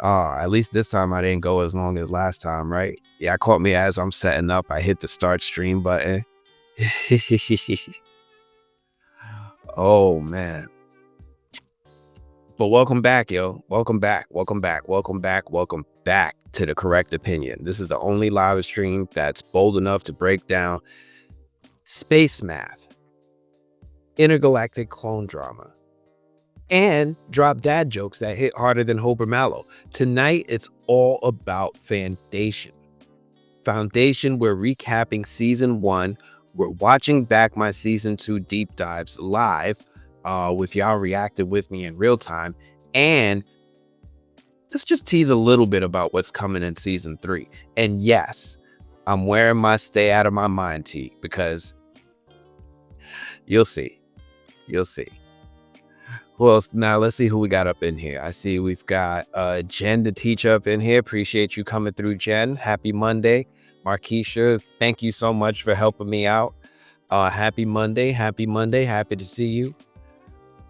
At least this time I didn't go as long as last time, right? Yeah, caught me as I'm setting up. I hit the start stream button. Oh man. But welcome back, yo. Welcome back. Welcome back. Welcome back. Welcome back to The Correct Opinion. This is the only live stream that's bold enough to break down space math, intergalactic clone drama, and drop dad jokes that hit harder than Hober Mallow. Tonight, it's all about Foundation. Foundation, we're recapping season 1. We're watching back my season 2 deep dives live with y'all reacting with me in real time. And let's just tease a little bit about what's coming in season 3. And yes, I'm wearing my stay out of my mind tee because you'll see. You'll see. Well, now let's see who we got up in here. I see we've got Jen, the teacher, up in here. Appreciate you coming through, Jen. Happy Monday. Markeisha, thank you so much for helping me out. Happy Monday. Happy Monday. Happy to see you.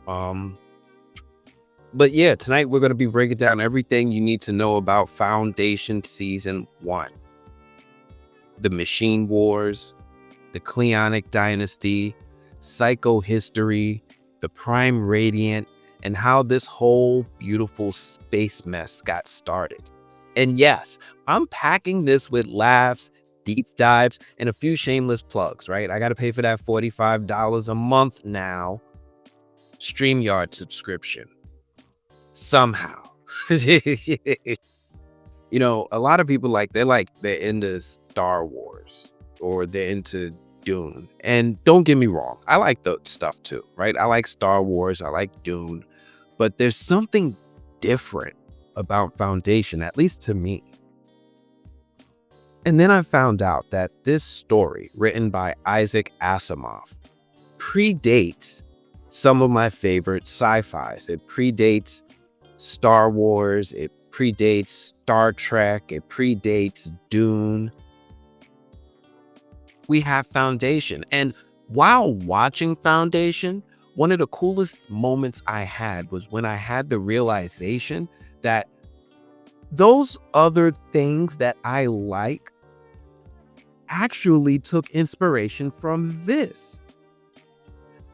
But yeah, tonight we're going to be breaking down everything you need to know about Foundation Season 1. The Machine Wars, the Cleonic Dynasty, Psychohistory, the Prime Radiant, and how this whole beautiful space mess got started. And yes, I'm packing this with laughs, deep dives, and a few shameless plugs, right? I got to pay for that $45 a month now StreamYard subscription. Somehow. You know, a lot of people they're into Star Wars or they're into Dune. And don't get me wrong, I like the stuff too, right? I like Star Wars, I like Dune, but there's something different about Foundation, at least to me. And then I found out that this story, written by Isaac Asimov, predates some of my favorite sci-fis. It predates Star Wars, it predates Star Trek, it predates Dune. We have Foundation. And while watching Foundation, one of the coolest moments I had was when I had the realization that those other things that I like actually took inspiration from this.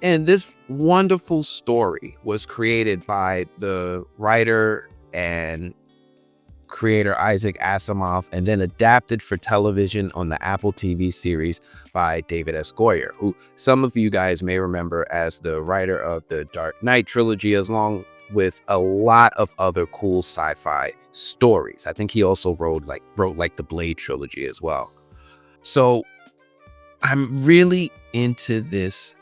And this wonderful story was created by the writer and creator Isaac Asimov and then adapted for television on the Apple TV series by David S. Goyer, who some of you guys may remember as the writer of the Dark Knight trilogy, along with a lot of other cool sci-fi stories. I think he also wrote the Blade trilogy as well. So I'm really into this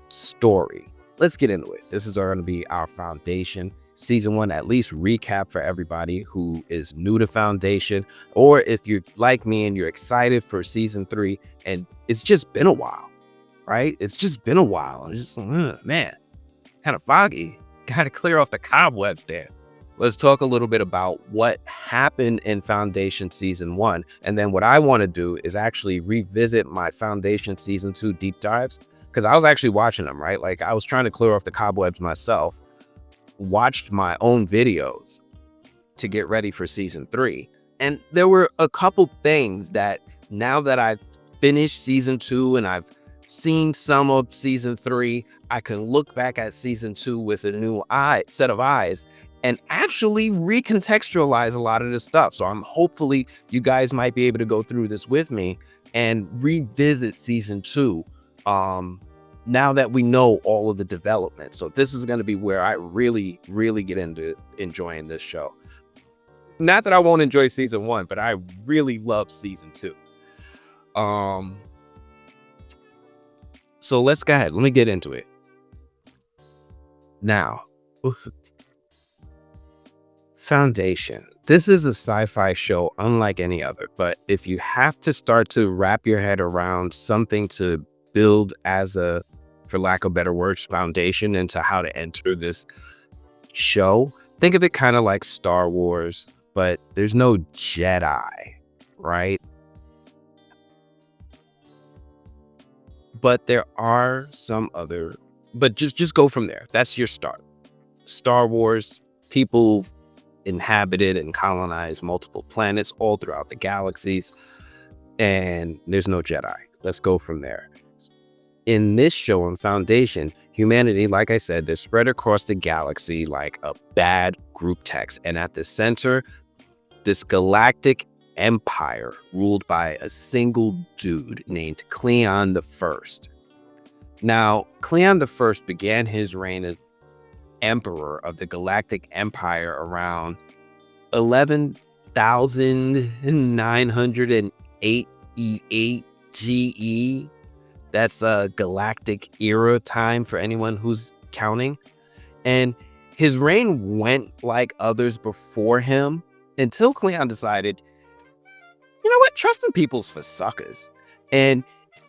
story. Let's get into it. This is going to be our Foundation Season 1, at least recap for everybody who is new to Foundation, or if you're like me and you're excited for Season 3 and it's just been a while, right? It's just been a while. It's just, man, kind of foggy. Got to clear off the cobwebs there. Let's talk a little bit about what happened in Foundation Season 1. And then what I want to do is actually revisit my Foundation Season 2 deep dives, because I was actually watching them, right? Like I was trying to clear off the cobwebs myself, watched my own videos to get ready for Season 3. And there were a couple things that now that I've finished Season 2 and I've seen some of Season 3, I can look back at Season 2 with a new set of eyes and actually recontextualize a lot of this stuff. So I'm hopefully you guys might be able to go through this with me and revisit Season 2 now that we know all of the development. So this is going to be where I really, really get into enjoying this show. Not that I won't enjoy Season 1, but I really love Season 2. So let's go ahead. Let me get into it. Now, Foundation. This is a sci-fi show unlike any other, but if you have to start to wrap your head around something to build as a, for lack of better words, foundation into how to enter this show, think of it kind of like Star Wars, but there's no Jedi, right? But there are some other, but just go from there. That's your start. Star Wars, people inhabited and colonized multiple planets all throughout the galaxies, and there's no Jedi. Let's go from there. In this show on Foundation, humanity, like I said, they're spread across the galaxy like a bad group text, and at the center, this galactic empire ruled by a single dude named Cleon the First. Now, Cleon the First began his reign as emperor of the Galactic Empire around 11,908 GE. That's a galactic era time for anyone who's counting. And his reign went like others before him until Cleon decided, you know what, trusting people's for suckers. And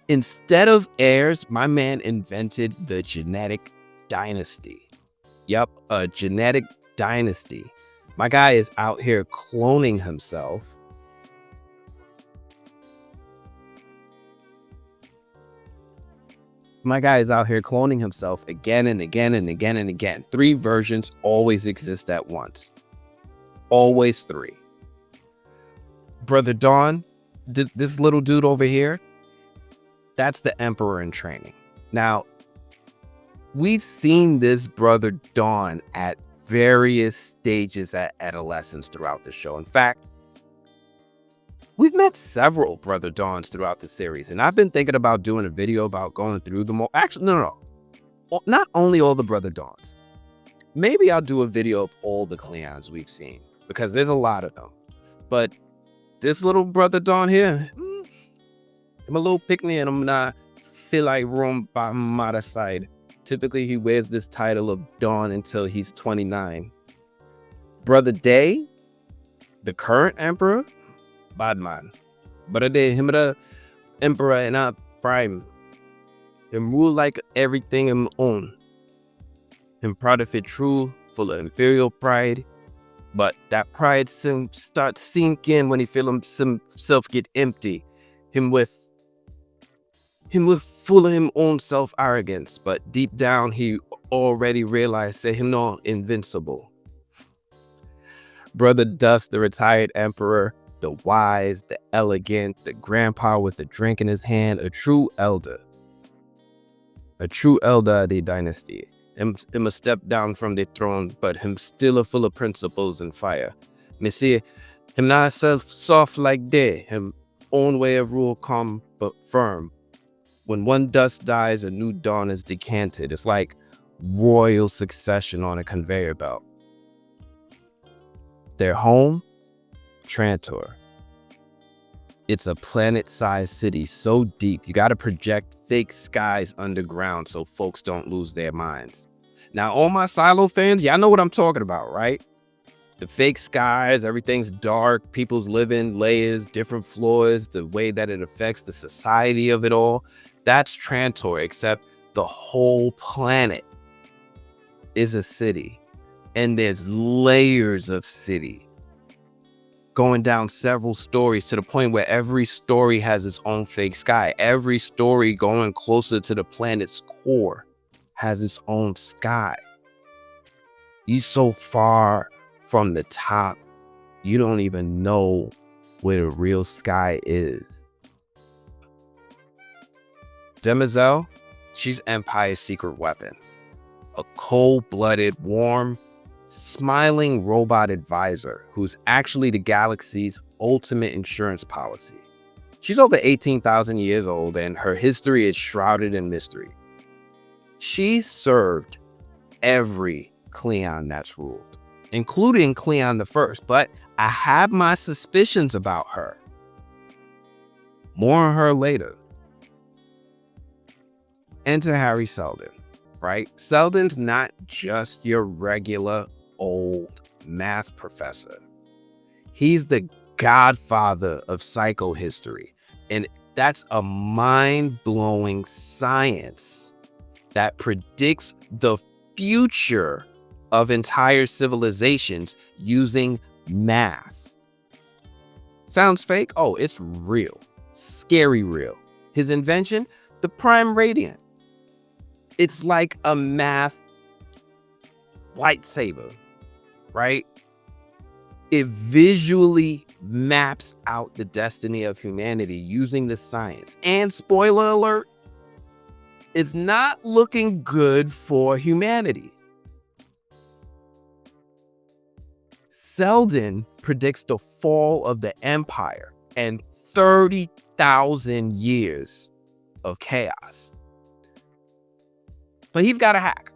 instead of heirs, my man invented the genetic dynasty. Yep, a genetic dynasty. My guy is out here cloning himself. My guy is out here cloning himself again and again and again and again. 3 versions always exist at once. Always 3. Brother Dawn, this little dude over here, that's the Emperor in training. Now, we've seen this Brother Dawn at various stages at adolescence throughout the show. In fact, we've met several Brother Dawns throughout the series, and I've been thinking about doing a video about going through them all. Actually, no. Not only all the Brother Dawns. Maybe I'll do a video of all the Cleons we've seen, because there's a lot of them. But this little Brother Dawn here, I'm a little pick-me and I'm not feel like room by my side. Typically, he wears this title of Dawn until he's 29. Brother Day, the current emperor, bad man. Brother Day, him the emperor in our prime. Him rule like everything him own. Him proud of it true, full of imperial pride. But that pride start sink in when he feel himself get empty. Him with full of him own self arrogance, but deep down he already realized that him not invincible. Brother Dust, the retired emperor, the wise, the elegant, the grandpa with a drink in his hand, a true elder of the dynasty. Him a step down from the throne, but him still a full of principles and fire. Me see, him not soft like they, him own way of rule calm but firm. When one dust dies, a new dawn is decanted. It's like royal succession on a conveyor belt. Their home, Trantor. It's a planet-sized city so deep, you gotta project fake skies underground so folks don't lose their minds. Now, all my Silo fans, y'all know what I'm talking about, right? The fake skies, everything's dark, people's living layers, different floors, the way that it affects the society of it all. That's Trantor, except the whole planet is a city. And there's layers of city going down several stories to the point where every story has its own fake sky. Every story going closer to the planet's core has its own sky. You're so far from the top, you don't even know where the real sky is. Demerzel, she's Empire's secret weapon. A cold-blooded, warm, smiling robot advisor who's actually the galaxy's ultimate insurance policy. She's over 18,000 years old and her history is shrouded in mystery. She served every Cleon that's ruled, including Cleon the First, but I have my suspicions about her. More on her later. Enter Harry Seldon, right? Seldon's not just your regular old math professor. He's the godfather of psychohistory, and that's a mind-blowing science that predicts the future of entire civilizations using math. Sounds fake? Oh, it's real. Scary real. His invention, the prime radiant. It's like a math lightsaber, right? It visually maps out the destiny of humanity using the science. And spoiler alert, it's not looking good for humanity. Seldon predicts the fall of the Empire and 30,000 years of chaos. But he's got a hack.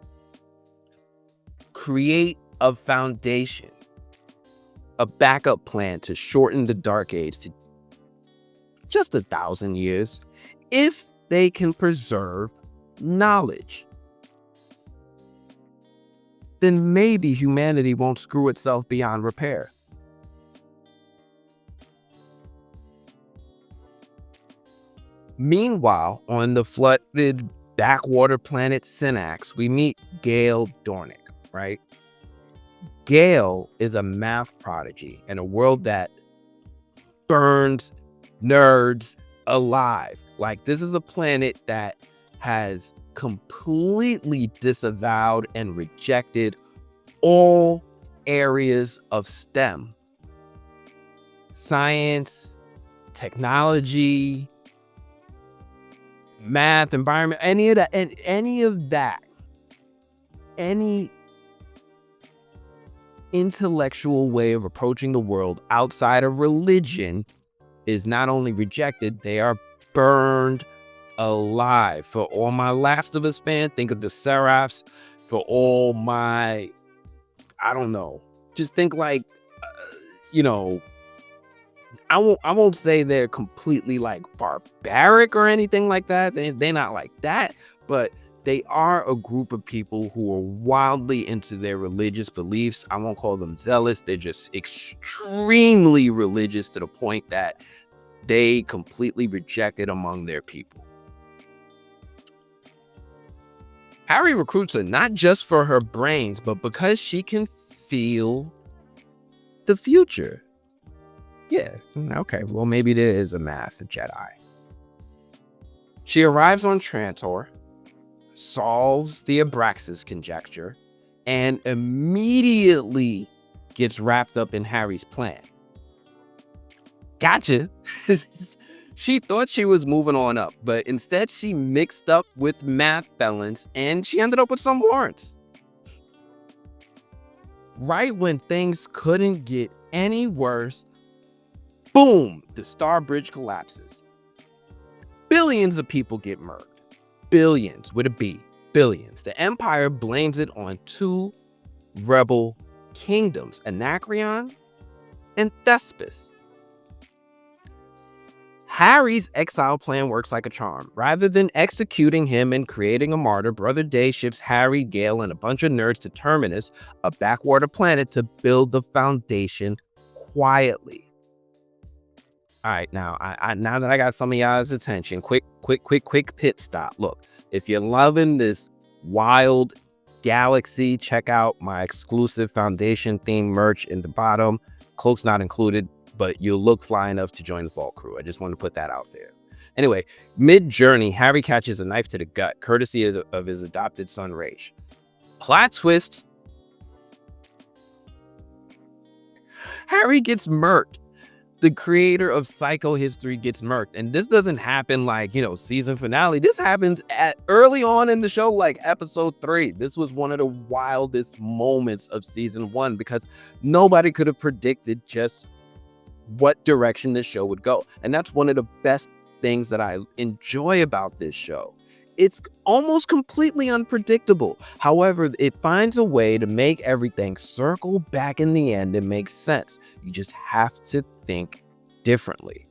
Create a foundation, a backup plan to shorten the Dark Age to just 1,000 years if they can preserve knowledge. Then maybe humanity won't screw itself beyond repair. Meanwhile, on the flooded backwater planet Synax, we meet Gaal Dornick, right? Gaal is a math prodigy in a world that burns nerds alive. Like, this is a planet that has completely disavowed and rejected all areas of STEM. Science, technology, math, environment, any intellectual way of approaching the world outside of religion is not only rejected, they are burned alive. For all my Last of Us fans, think of the Seraphs. For all my, I don't know, just think like, I won't say they're completely like barbaric or anything like that. They're not like that, but they are a group of people who are wildly into their religious beliefs. I won't call them zealous. They're just extremely religious to the point that they completely reject it among their people. Harry recruits her not just for her brains, but because she can feel the future. Yeah, okay, well, maybe there is a math Jedi. She arrives on Trantor, solves the Abraxas conjecture, and immediately gets wrapped up in Harry's plan. Gotcha. She thought she was moving on up, but instead she mixed up with math felons and she ended up with some warrants. Right when things couldn't get any worse, boom, the Star Bridge collapses. Billions of people get murdered. Billions with a B, billions. The Empire blames it on two rebel kingdoms, Anacreon and Thespis. Harry's exile plan works like a charm. Rather than executing him and creating a martyr, Brother Day shifts Harry, Gaal, and a bunch of nerds to Terminus, a backwater planet, to build the foundation quietly. All right, now now that I got some of y'all's attention, quick pit stop. Look, if you're loving this wild galaxy, check out my exclusive Foundation themed merch in the bottom. Cloaks not included, but you'll look fly enough to join the Vault crew. I just want to put that out there. Anyway, mid-journey, Harry catches a knife to the gut, courtesy of his adopted son, Raish. Plot twist. Harry gets murked. The creator of Psychohistory gets murked. And this doesn't happen like, season finale. This happens early on in the show, like episode 3. This was one of the wildest moments of season 1 because nobody could have predicted just what direction this show would go. And that's one of the best things that I enjoy about this show. It's almost completely unpredictable. However, it finds a way to make everything circle back in the end and make sense. You just have to think differently.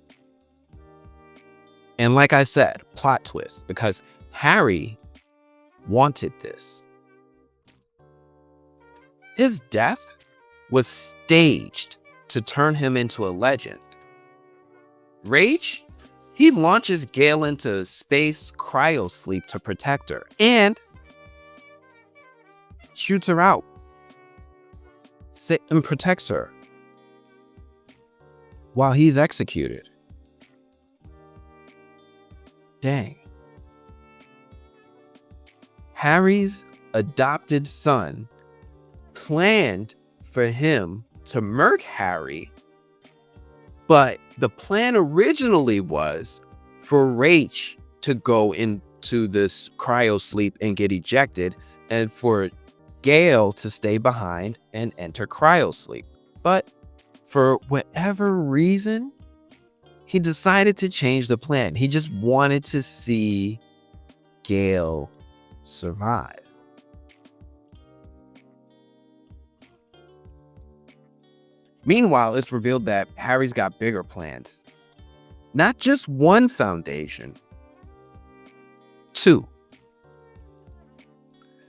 And like I said, plot twist, because Harry wanted this. His death was staged to turn him into a legend. Rage? He launches Gaal into space cryosleep to protect her and shoots her out and protects her while he's executed. Dang. Harry's adopted son planned for him to murk Harry, but the plan originally was for Rach to go into this cryo sleep and get ejected, and for Gaal to stay behind and enter cryo sleep. But for whatever reason, he decided to change the plan. He just wanted to see Gaal survive. Meanwhile, it's revealed that Harry's got bigger plans. Not just one foundation, two.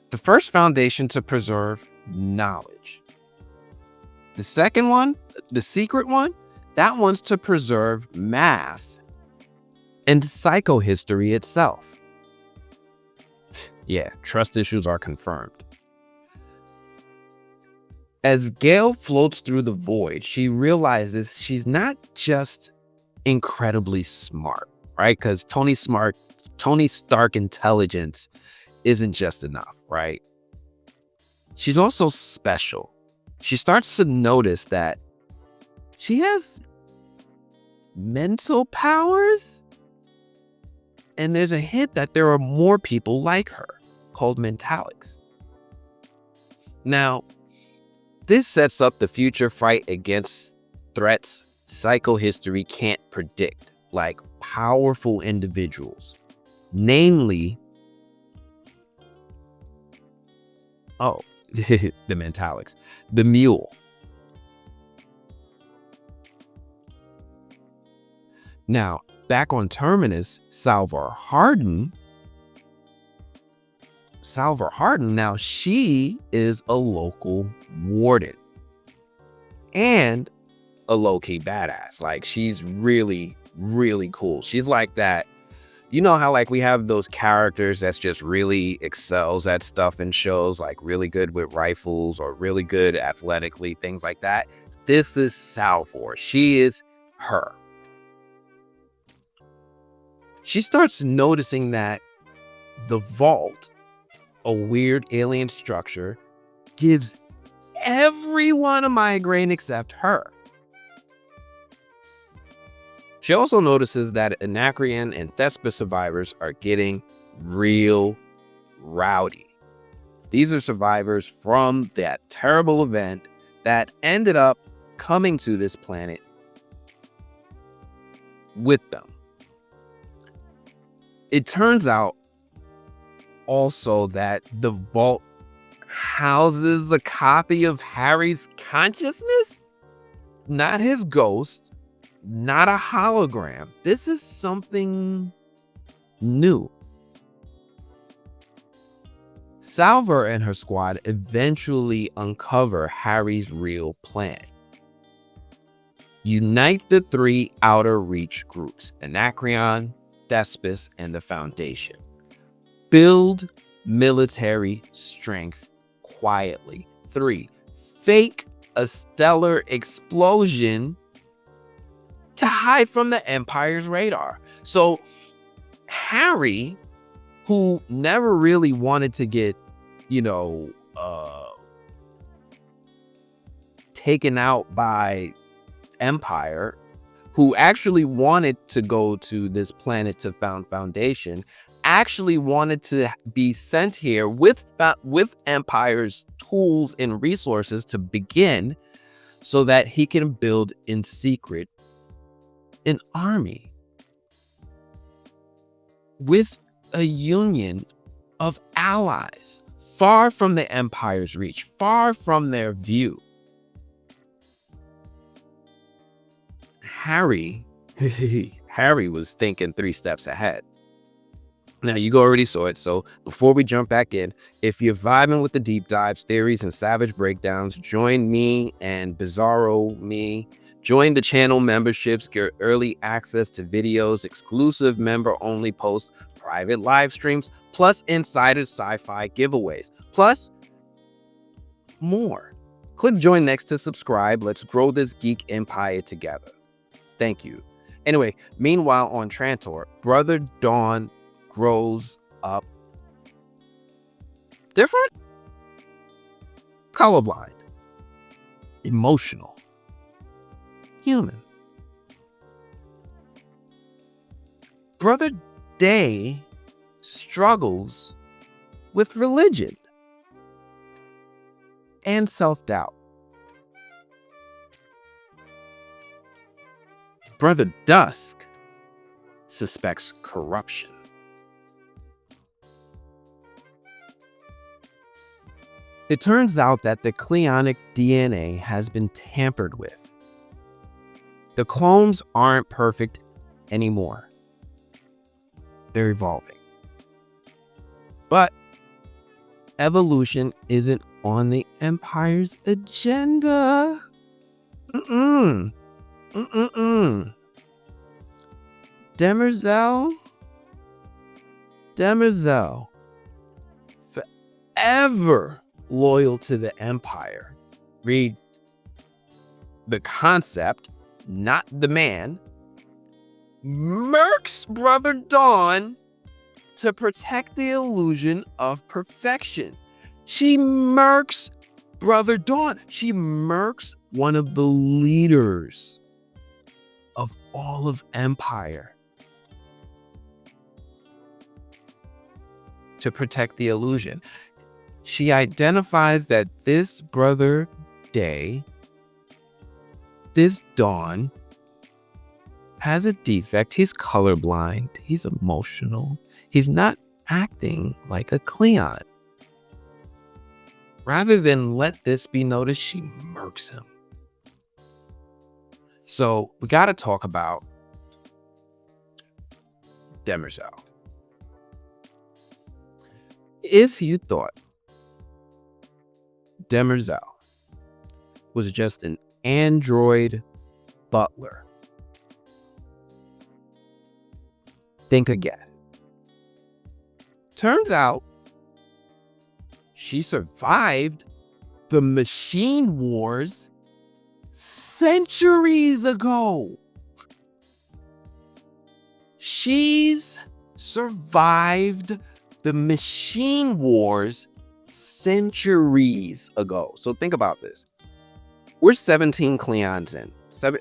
The first foundation to preserve knowledge. The second one, the secret one, that one's to preserve math and psychohistory itself. Yeah, trust issues are confirmed. As Gaal floats through the void, she realizes she's not just incredibly smart, right? Because Tony Stark intelligence isn't just enough, right? She's also special. She starts to notice that she has mental powers, and there's a hint that there are more people like her, called mentalics. Now, this sets up the future fight against threats psychohistory can't predict, like powerful individuals, namely, the mentalics, the mule. Now, back on Terminus, Salvor Hardin, now she is a local warden and a low-key badass. Like, she's really, really cool. She's like that. You know how like we have those characters that's just really excels at stuff in shows, like really good with rifles or really good athletically, things like that. This is Salvor. She is her. She starts noticing that the vault, a weird alien structure, gives everyone a migraine except her. She also notices that Anacreon and Thespis survivors are getting real rowdy. These are survivors from that terrible event that ended up coming to this planet with them. It turns out also that the vault houses a copy of Harry's consciousness, not his ghost, not a hologram. This is something new. Salvor and her squad eventually uncover Harry's real plan. Unite the three Outer Reach groups, Anacreon, Thespis, and the Foundation. Build military strength quietly. 3. Fake a stellar explosion to hide from the Empire's radar. So Harry, who never really wanted to get, taken out by Empire, who actually wanted to go to this planet to found Foundation, actually wanted to be sent here with Empire's tools and resources to begin, so that he can build in secret an army with a union of allies far from the Empire's reach, far from their view. Harry was thinking 3 steps ahead. Now, you already saw it, so before we jump back in, if you're vibing with the deep dives, theories, and savage breakdowns, join me and Bizarro Me. Join the channel memberships, get early access to videos, exclusive member-only posts, private live streams, plus insider sci-fi giveaways, plus more. Click join next to subscribe. Let's grow this geek empire together. Thank you. Anyway, meanwhile on Trantor, Brother Dawn grows up different, colorblind. emotional, human. Brother Day struggles with religion and self-doubt. Brother Dusk suspects corruption. It turns out that the Cleonic DNA has been tampered with. The clones aren't perfect anymore. They're evolving. But evolution isn't on the Empire's agenda. Demerzel, forever loyal to the Empire. Read the concept, not the man. Murks Brother Dawn to protect the illusion of perfection. She murks Brother Dawn. She murks one of the leaders of all of Empire to protect the illusion. She identifies that this Brother Day, this Dawn, has a defect. He's colorblind. He's emotional. He's not acting like a Cleon. Rather than let this be noticed, she murks him. So we got to talk about Demerzel. If you thought Demerzel was just an android butler, think again. Turns out she survived the machine wars centuries ago. She's survived the machine wars centuries ago. So think about this. We're 17 Cleons in.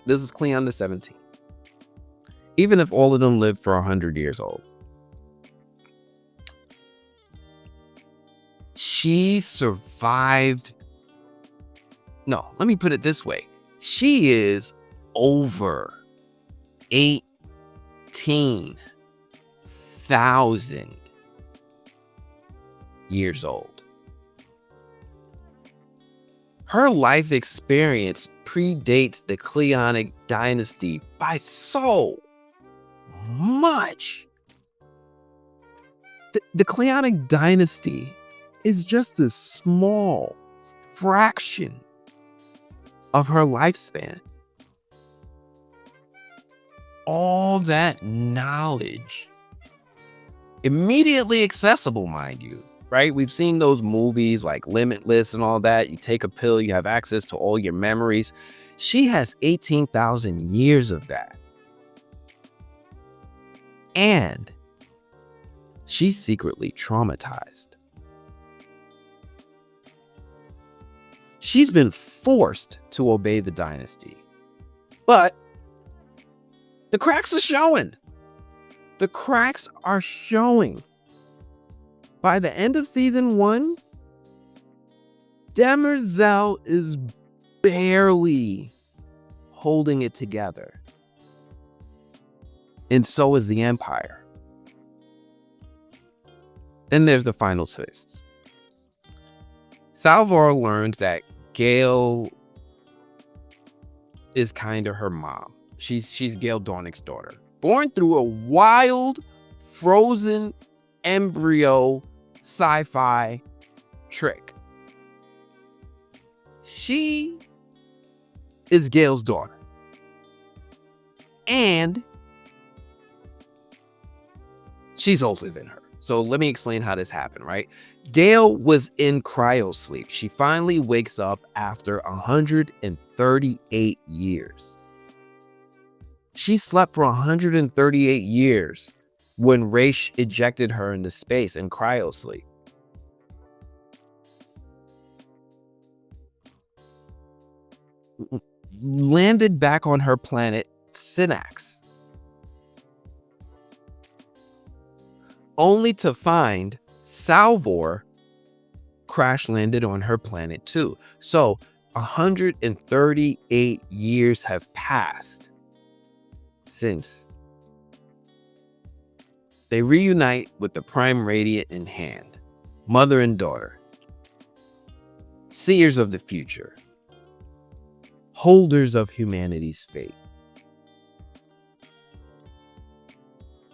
This is Cleon the 17. Even if all of them lived for 100 years old. She survived. No, let me put it this way. She is over 18,000 years old. Her life experience predates the Cleonic Dynasty by so much. The Cleonic Dynasty is just a small fraction of her lifespan. All that knowledge, immediately accessible, mind you, right? We've seen those movies like Limitless and all that. You take a pill, you have access to all your memories. She has 18,000 years of that. And she's secretly traumatized. She's been forced to obey the dynasty. But the cracks are showing. The cracks are showing. By the end of season 1, Demerzel is barely holding it together. And so is the Empire. Then there's the final twist. Salvor learns that Gaal is kind of her mom. She's Gaal Dornick's daughter. Born through a wild, frozen embryo sci-fi trick. She is Gaal's daughter. And she's older than her. So let me explain how this happened, right? Dale was in cryosleep. She finally wakes up after 138 years. She slept for 138 years when Raish ejected her into space in cryosleep. landed back on her planet Synax, only to find Salvor crash landed on her planet too. So 138 years have passed since they reunite with the Prime Radiant in hand, mother and daughter, seers of the future, holders of humanity's fate.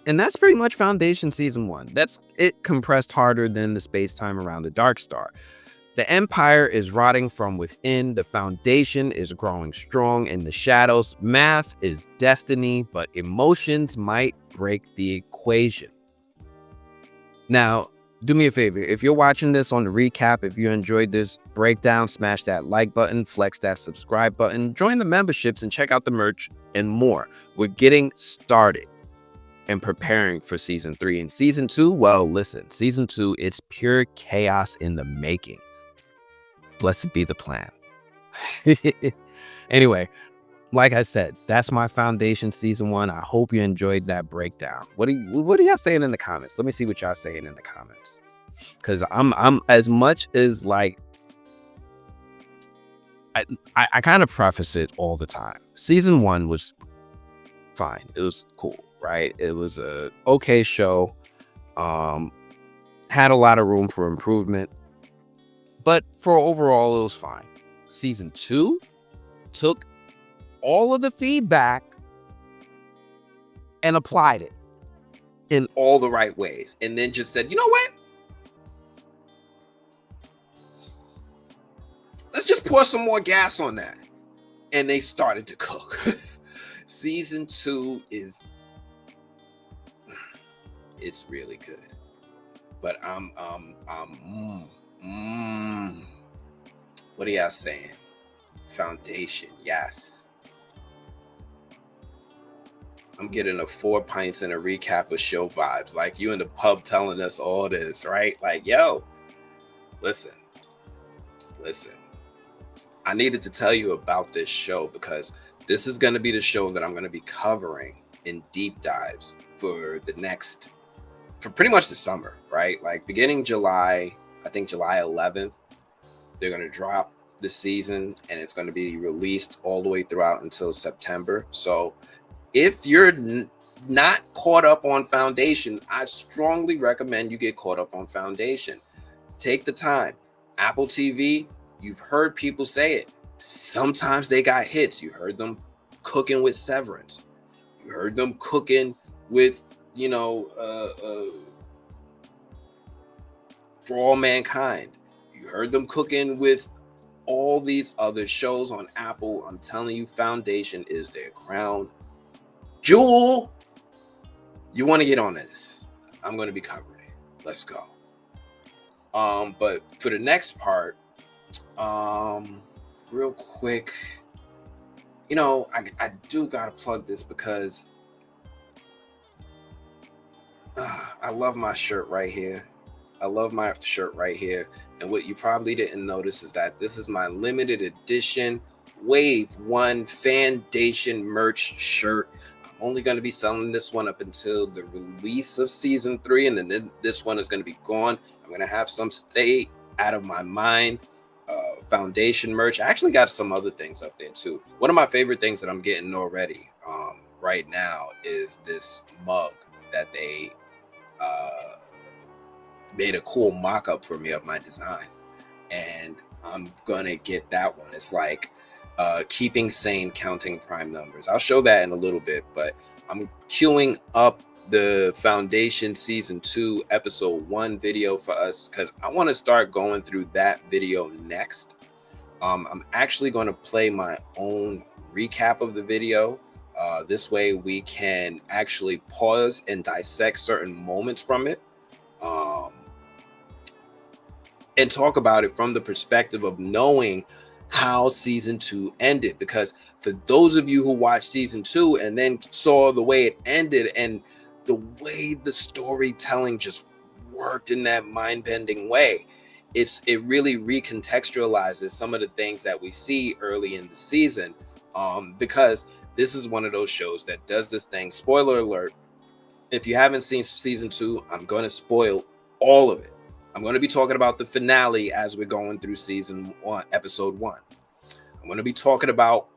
And that's pretty much Foundation Season 1. That's it, compressed harder than the space-time around the Dark Star. The Empire is rotting from within. The Foundation is growing strong in the shadows. Math is destiny, but emotions might break the equation. Now, do me a favor. If you're watching this on the recap, if you enjoyed this breakdown, smash that like button, flex that subscribe button, join the memberships, and check out the merch and more. We're getting started and preparing for Season 3. And Season 2, well, listen, Season 2, it's pure chaos in the making. Blessed be the plan. Anyway, like I said, that's my Foundation Season 1. I hope you enjoyed that breakdown. What are y'all saying in the comments? Let me see what y'all saying in the comments. Because I'm as much as like, I kind of preface it all the time. Season 1 was fine. It was cool, right? It was a okay show. Had a lot of room for improvement. But for overall, it was fine. Season 2 took all of the feedback and applied it in all the right ways. And then just said, you know what? Let's just pour some more gas on that. And they started to cook. Season 2 it's really good. But what are y'all saying? Foundation, yes. I'm getting a 4 pints and a recap of show vibes. Like you in the pub telling us all this, right? Like, yo, listen. I needed to tell you about this show because this is going to be the show that I'm going to be covering in deep dives for pretty much the summer, right? Like beginning July, I think July 11th, they're going to drop the season and it's going to be released all the way throughout until September. So if you're not caught up on Foundation, I strongly recommend you get caught up on Foundation. Take the time. Apple TV, you've heard people say it. Sometimes they got hits. You heard them cooking with Severance. You heard them cooking with, For All Mankind. You heard them cooking with all these other shows on Apple. I'm telling you, Foundation is their crown jewel. You want to get on this? I'm going to be covering it. Let's go. But for the next part, real quick, I do gotta plug this because I love my shirt right here. And what you probably didn't notice is that this is my limited edition Wave 1 Foundation merch shirt. I'm only going to be selling this one up until the release of Season 3, and then this one is going to be gone. I'm going to have some stay out of my mind Foundation merch. I actually got some other things up there too. One of my favorite things that I'm getting already right now is this mug that they made a cool mock-up for me of my design, and I'm gonna get that one. It's like keeping sane, counting prime numbers. I'll show that in a little bit, but I'm queuing up the Foundation Season 2 Episode 1 video for us because I want to start going through that video next. I'm actually going to play my own recap of the video. This way we can actually pause and dissect certain moments from it and talk about it from the perspective of knowing how Season 2 ended. Because for those of you who watched Season 2 and then saw the way it ended and the way the storytelling just worked in that mind-bending way, it really recontextualizes some of the things that we see early in the season, because this is one of those shows that does this thing. Spoiler alert, if you haven't seen season 2, I'm going to spoil all of it. I'm going to be talking about the finale as we're going through season 1, episode 1. I'm going to be talking about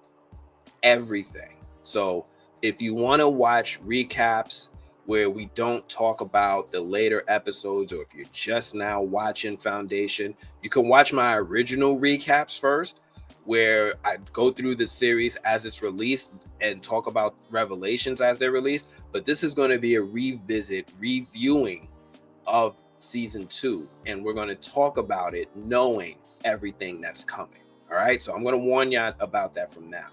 everything. So if you want to watch recaps where we don't talk about the later episodes, or if you're just now watching Foundation, you can watch my original recaps first, where I go through the series as it's released and talk about revelations as they're released. But this is going to be a reviewing of season 2, and we're going to talk about it knowing everything that's coming. All right, so I'm going to warn y'all about that from now.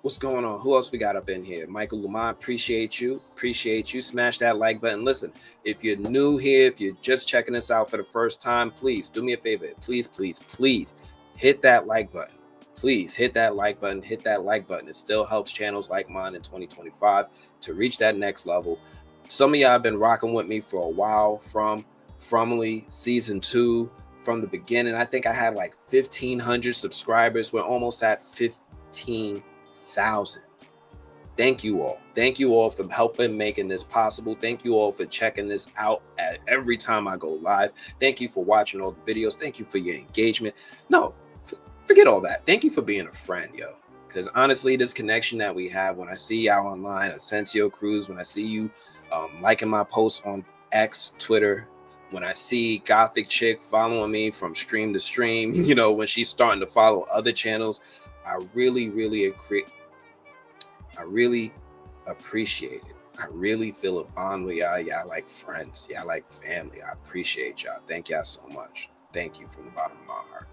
What's going on? Who else we got up in here? Michael Lamont, appreciate you. Smash that like button. Listen, if you're new here, if you're just checking us out for the first time, please do me a favor. Please hit that like button. Please hit that like button. It still helps channels like mine in 2025 to reach that next level. Some of y'all have been rocking with me for a while, from season 2. From the beginning, I think I had like 1,500 subscribers. We're almost at 15,000. Thank you all. Thank you all for helping making this possible. Thank you all for checking this out at every time I go live. Thank you for watching all the videos. Thank you for your engagement. No, forget all that. Thank you for being a friend, yo. Because honestly, this connection that we have, when I see y'all online, Asensio Cruz, when I see you liking my posts on X, Twitter, when I see Gothic Chick following me from stream to stream, you know, when she's starting to follow other channels, I really appreciate it. I really feel a bond with y'all. Y'all like friends. Y'all like family. I appreciate y'all. Thank y'all so much. Thank you from the bottom of my heart.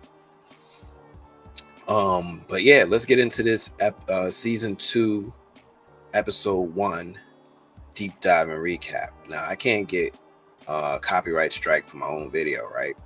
But yeah, let's get into this season 2, episode 1 deep dive and recap. Now, I can't get copyright strike for my own video, right?